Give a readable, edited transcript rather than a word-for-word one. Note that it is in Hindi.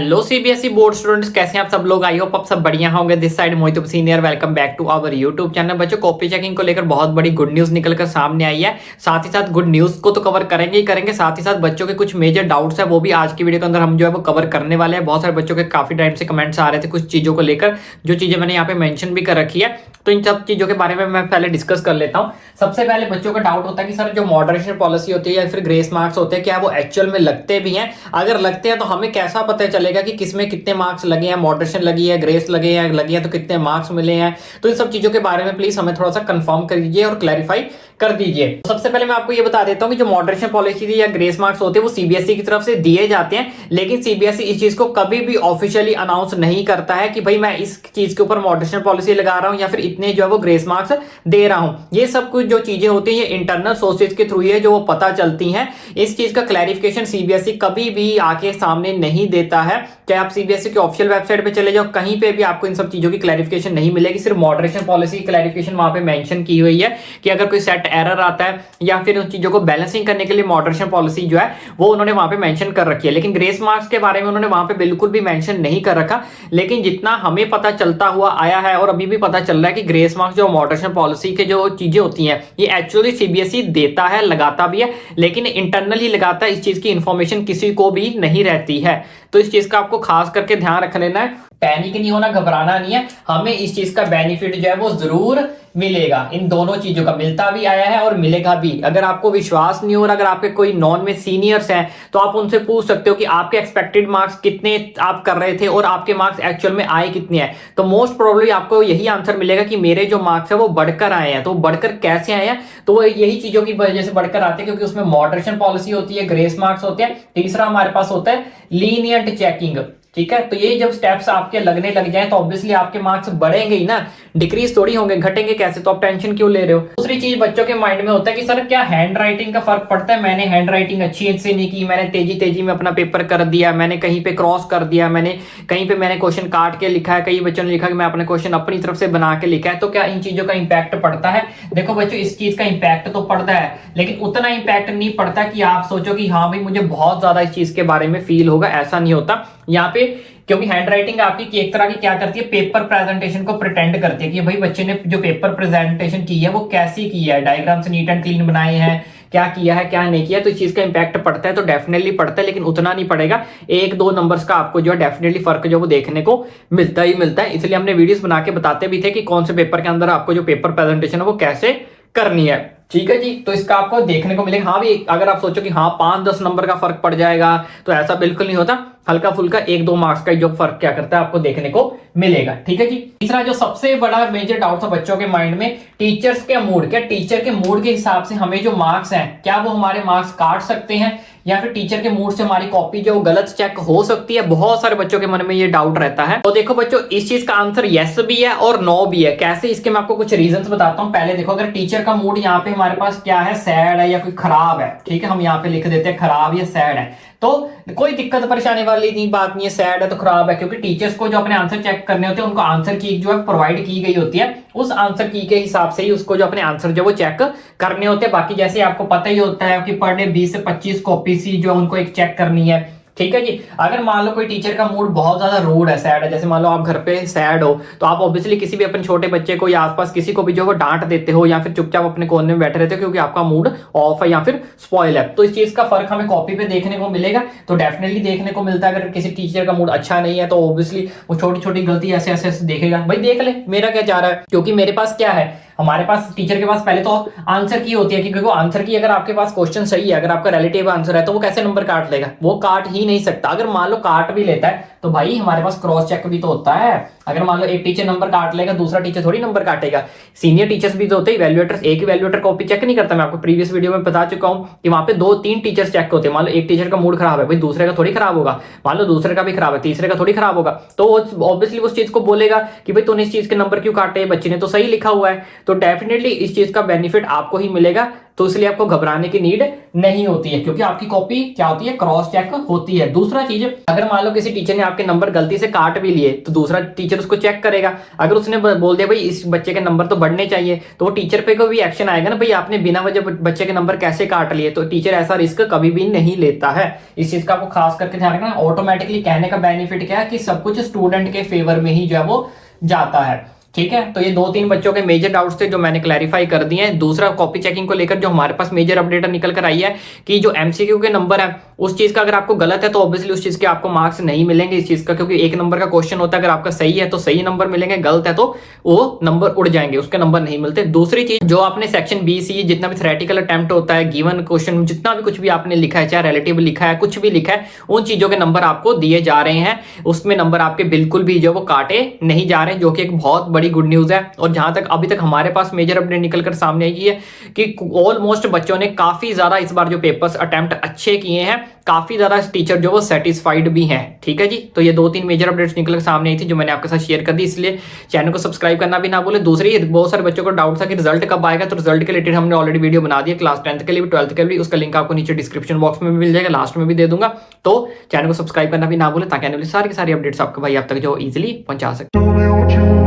हेलो सीबीएसई बोर्ड स्टूडेंट्स, कैसे हैं आप सब लोग। आई होप आप सब बढ़िया होंगे। This side Mohit senior, welcome back to our YouTube channel. बच्चों, कॉपी चेकिंग को लेकर बहुत बड़ी गुड न्यूज निकलकर सामने आई है। साथ ही साथ गुड न्यूज को तो कवर करेंगे ही करेंगे, साथ ही साथ बच्चों के कुछ मेजर डाउट्स है वो भी आज की वीडियो के अंदर हम जो है वो कवर करने वाले हैं। बहुत सारे बच्चों के काफी टाइम से कमेंट्स आ रहे थे कुछ चीजों को लेकर, जो चीजें मैंने यहाँ पे मेंशन भी कर रखी है। तो इन सब चीजों के बारे में मैं पहले डिस्कस कर लेता हूँ। सबसे पहले बच्चों का डाउट होता है कि सर जो मॉडरेशन पॉलिसी होती है या फिर ग्रेस मार्क्स होते हैं, क्या वो एक्चुअल में लगते भी हैं? अगर लगते हैं तो हमें कैसा पता चलेगा कि किसमें कितने मार्क्स लगे हैं, मॉडरेशन लगी है, ग्रेस लगे हैं तो कितने मार्क्स मिले हैं? तो इन सब चीजों के बारे में प्लीज हमें थोड़ा सा कंफर्म कर दीजिए और क्लैरिफाई कर दीजिए। सबसे पहले मैं आपको ये बता देता हूँ कि जो मॉडरेशन पॉलिसी या ग्रेस मार्क्स होते हैं वो सीबीएसई की तरफ से दिए जाते हैं, लेकिन सीबीएसई इस चीज को कभी भी ऑफिशियली अनाउंस नहीं करता है कि भाई मैं इस चीज के ऊपर मॉडरेशन पॉलिसी लगा रहा हूं या फिर इतने जो है वो ग्रेस मार्क्स दे रहा हूं। ये सब कुछ जो चीजें होती हैं ये इंटरनल सोर्सेज के थ्रू ही है जो वो पता चलती हैं। इस चीज का क्लैरिफिकेशन सीबीएसई कभी भी आके सामने नहीं देता है। चाहे आप सीबीएसई की ऑफिशियल वेबसाइट पे चले जाओ, कहीं पे भी आपको इन सब चीजों की क्लैरिफिकेशन नहीं मिलेगी। सिर्फ मॉडरेशन पॉलिसी की क्लैरिफिकेशन वहां पे मेंशन की हुई है कि अगर कोई सेट एरर आता है या फिर उन चीजों को बैलेंसिंग करने के लिए मॉडरेशन पॉलिसी जो है वो उन्होंने वहां पे मेंशन कर रखी है। लेकिन ग्रेस मार्क्स के बारे में उन्होंने वहां पे बिल्कुल भी मेंशन नहीं कर रखा। लेकिन जितना हमें पता चलता हुआ आया है और अभी भी पता चल रहा है कि ग्रेस मार्क्स जो मॉडरेशन पॉलिसी के जो चीजें होती हैं ये एक्चुअली सीबीएसई देता है, लगाता भी है, लेकिन इंटरनली लगाता है। इस चीज की इंफॉर्मेशन किसी को भी नहीं रहती है। तो इस चीज का आपको खास करके ध्यान रख लेना है। पैनिक नहीं होना, घबराना नहीं है। हमें इस चीज का बेनिफिट जो है वो जरूर मिलेगा। इन दोनों चीजों का मिलता भी आया है और मिलेगा भी। अगर आपको विश्वास नहीं हो रहा, अगर आपके कोई नॉन में सीनियर्स हैं तो आप उनसे पूछ सकते हो कि आपके एक्सपेक्टेड मार्क्स कितने आप कर रहे थे और आपके मार्क्स एक्चुअल में आए कितने हैं। तो मोस्ट प्रोबेबली आपको यही आंसर मिलेगा कि मेरे जो मार्क्स है वो बढ़कर आए हैं। तो बढ़कर कैसे आए हैं? तो वो यही चीजों की वजह से बढ़कर आते हैं क्योंकि उसमें मॉडरेशन पॉलिसी होती है, ग्रेस मार्क्स होते हैं। तीसरा हमारे पास होता है लीनियंट चेकिंग। ठीक है, तो ये जब स्टेप्स आपके लगने लग जाए तो ऑब्वियसली आपके मार्क्स बढ़ेंगे ही ना, डिक्रीज थोड़ी होंगे, घटेंगे कैसे? तो आप टेंशन क्यों ले रहे हो? दूसरी चीज बच्चों के माइंड में होता है कि सर क्या हैंड राइटिंग का फर्क पड़ता है? मैंने हैंड राइटिंग अच्छी से नहीं की, मैंने तेजी तेजी में अपना पेपर कर दिया, मैंने कहीं पे क्रॉस कर दिया, मैंने कहीं पे क्वेश्चन काट के लिखा है, कई बच्चों ने लिखा कि मैं अपने क्वेश्चन अपनी तरफ से बना के लिखा है। तो क्या इन चीजों का इंपैक्ट पड़ता है? देखो बच्चों, इस चीज का इंपैक्ट तो पड़ता है, लेकिन उतना इंपैक्ट नहीं पड़ता कि आप सोचो कि हाँ भाई मुझे बहुत ज्यादा इस चीज के बारे में फील होगा। ऐसा नहीं होता यहाँ पे, क्योंकि हैंड राइटिंग आपकी एक तरह की क्या करती है, पेपर प्रेजेंटेशन को प्रिटेंड करती है कि भाई बच्चे ने जो पेपर प्रेजेंटेशन की है वो कैसी की है, डायग्राम से नीट एंड क्लीन बनाए हैं, क्या किया है क्या नहीं किया। तो इस चीज का इंपैक्ट पड़ता है, तो डेफिनेटली पड़ता है, लेकिन उतना नहीं पड़ेगा। एक दो नंबर्स का आपको जो है डेफिनेटली फर्क जो वो देखने को मिलता ही मिलता है। इसलिए हमने वीडियोस बना के बताते भी थे कि कौन से पेपर के अंदर आपको जो पेपर प्रेजेंटेशन है वो कैसे करनी है। ठीक है जी, तो इसका आपको देखने को मिलेगा। हाँ भी, अगर आप सोचो कि हाँ 5-10 नंबर का फर्क पड़ जाएगा, तो ऐसा बिल्कुल नहीं होता। हल्का फुल्का 1-2 मार्क्स का जो फर्क क्या करता है आपको देखने को मिलेगा। ठीक है जी। तीसरा जो सबसे बड़ा मेजर डाउट था बच्चों के माइंड में, टीचर्स के मूड। क्या टीचर के मूड के हिसाब से हमें जो मार्क्स हैं क्या वो हमारे मार्क्स काट सकते हैं, या फिर टीचर के मूड से हमारी कॉपी जो गलत चेक हो सकती है? बहुत सारे बच्चों के मन में ये डाउट रहता है। तो देखो बच्चों, इस चीज का आंसर यस भी है और नो भी है। कैसे? इसके मैं आपको कुछ रीजंस बताता हूं। पहले देखो, अगर टीचर का मूड यहाँ पे हमारे पास क्या है, सैड है या कोई खराब है, ठीक है, हम यहाँ पे लिख देते हैं खराब या सैड है, तो कोई दिक्कत परेशानी वाली बात नहीं है। सैड है तो खराब है, क्योंकि टीचर्स को जो अपने आंसर चेक करने होते हैं उनको आंसर की जो है प्रोवाइड की गई होती है, उस आंसर की के हिसाब से ही उसको जो अपने आंसर जो वो चेक करने होते हैं। बाकी जैसे आपको पता ही होता है कि पर डे 20 से 25 कॉपी सी जो उनको एक चेक करनी है। ठीक है जी। अगर मान लो कोई टीचर का मूड बहुत ज्यादा रूड है, सैड है, जैसे मान लो आप घर पे सैड हो, तो आप ऑब्वियसली किसी भी अपने छोटे बच्चे को या आसपास किसी को भी जो वो डांट देते हो या फिर चुपचाप अपने कोने में बैठे रहते हो क्योंकि आपका मूड ऑफ है या फिर स्पॉइल है। तो इस चीज का फर्क हमें कॉपी पे देखने को मिलेगा। तो डेफिनेटली देखने को मिलता है। अगर किसी टीचर का मूड अच्छा नहीं है तो ऑब्वियसली वो छोटी छोटी गलती ऐसे ऐसे देखेगा, भाई देख ले मेरा क्या जा रहा है, क्योंकि मेरे पास क्या है, हमारे पास टीचर के पास पहले तो आंसर की होती है, क्योंकि वो आंसर की अगर आपके पास क्वेश्चन सही है, अगर आपका रिलेटिव आंसर है, तो वो कैसे नंबर काट लेगा? वो काट ही नहीं सकता। अगर मान लो काट भी लेता है तो भाई हमारे पास क्रॉस चेक भी तो होता है। अगर मान लो एक टीचर नंबर काट लेगा, दूसरा टीचर थोड़ी नंबर काटेगा। सीनियर टीचर्स भी तो होते हैं, इवैल्यूएटर्स। एक इवैल्यूएटर कॉपी चेक नहीं करता। मैं आपको प्रीवियस वीडियो में बता चुका हूं कि वहां पे 2-3 टीचर्स चेक होते हैं। मान लो एक टीचर का मूड खराब है, भाई दूसरे का थोड़ी खराब होगा। मान लो दूसरे का भी खराब है, तीसरे का थोड़ी खराब होगा। तो ऑब्वियसली उस चीज को बोलेगा कि भाई तूने इस चीज के नंबर क्यों काटे, बच्चे ने तो सही लिखा हुआ है। तो डेफिनेटली इस चीज का बेनिफिट आपको ही मिलेगा। तो इसलिए आपको घबराने की नीड नहीं होती है, क्योंकि आपकी कॉपी क्या होती है, क्रॉस चेक होती है। दूसरा चीज, अगर मान लो किसी टीचर ने आपके नंबर गलती से काट भी लिए तो दूसरा टीचर उसको चेक करेगा। अगर उसने बोल दिया भाई इस बच्चे के नंबर तो बढ़ने चाहिए, तो वो टीचर पे कोई भी एक्शन आएगा ना, भाई आपने बिना वजह बच्चे के नंबर कैसे काट लिए, तो टीचर ऐसा रिस्क कभी भी नहीं लेता है। इस चीज का आपको खास करके ध्यान रखना। ऑटोमेटिकली कहने का बेनिफिट क्या है कि सब कुछ स्टूडेंट के फेवर में ही जो है वो जाता है। ठीक है, तो ये 2-3 बच्चों के मेजर डाउट्स थे जो मैंने क्लैरिफाई कर दिए हैं। दूसरा, कॉपी चेकिंग को लेकर जो हमारे पास मेजर अपडेट निकल कर आई है कि जो एमसीक्यू के नंबर है उस चीज का अगर आपको गलत है तो ऑब्वियसली उस चीज के आपको मार्क्स नहीं मिलेंगे इस चीज का, क्योंकि 1 नंबर का क्वेश्चन होता है, अगर आपका सही है तो सही नंबर मिलेंगे, गलत है तो वो नंबर उड़ जाएंगे, उसके नंबर नहीं मिलते। दूसरी चीज, जो आपने सेक्शन बी सी जितना भी थ्योरेटिकल अटेम्प्ट होता है, गिवन क्वेश्चन जितना भी कुछ भी आपने लिखा है, चाहे रिलेटिव लिखा है, कुछ भी लिखा है, उन चीजों के नंबर आपको दिए जा रहे हैं। उसमें नंबर आपके बिल्कुल भी जो वो काटे नहीं जा रहे हैं, जो कि एक बहुत बड़ी गुड न्यूज है। और जहां तक अभी तक हमारे पास मेजर अपडेट निकलकर सामने आई है कि ऑलमोस्ट बच्चों ने काफी ज्यादा इस बार जो पेपर्स अटेम्प्ट अच्छे किए हैं, काफी ज्यादा टीचर जो वो सेटिस्फाइड भी हैं। ठीक है जी, तो ये 2-3 मेजर अपडेट्स निकलकर सामने आई थी जो मैंने आपके साथ शेयर कर दी, इसलिए चैनल को सब्सक्राइब करना भी ना भूले। दूसरी, बहुत सारे बच्चों को डाउट था कि रिजल्ट कब आएगा, तो रिजल्ट के रिलेटेड हमने ऑलरेडी वीडियो बना दिया, क्लास 10th के लिए भी 12th के लिए भी। उसका लिंक आपको नीचे डिस्क्रिप्शन बॉक्स में भी मिल जाएगा, लास्ट में भी दे दूंगा। तो चैनल को सब्सक्राइब करना भी ना भूले ताकि आने वाली सारी अपडेट्स आपको भाई आप तक जो इजिली पहुंचा सकते।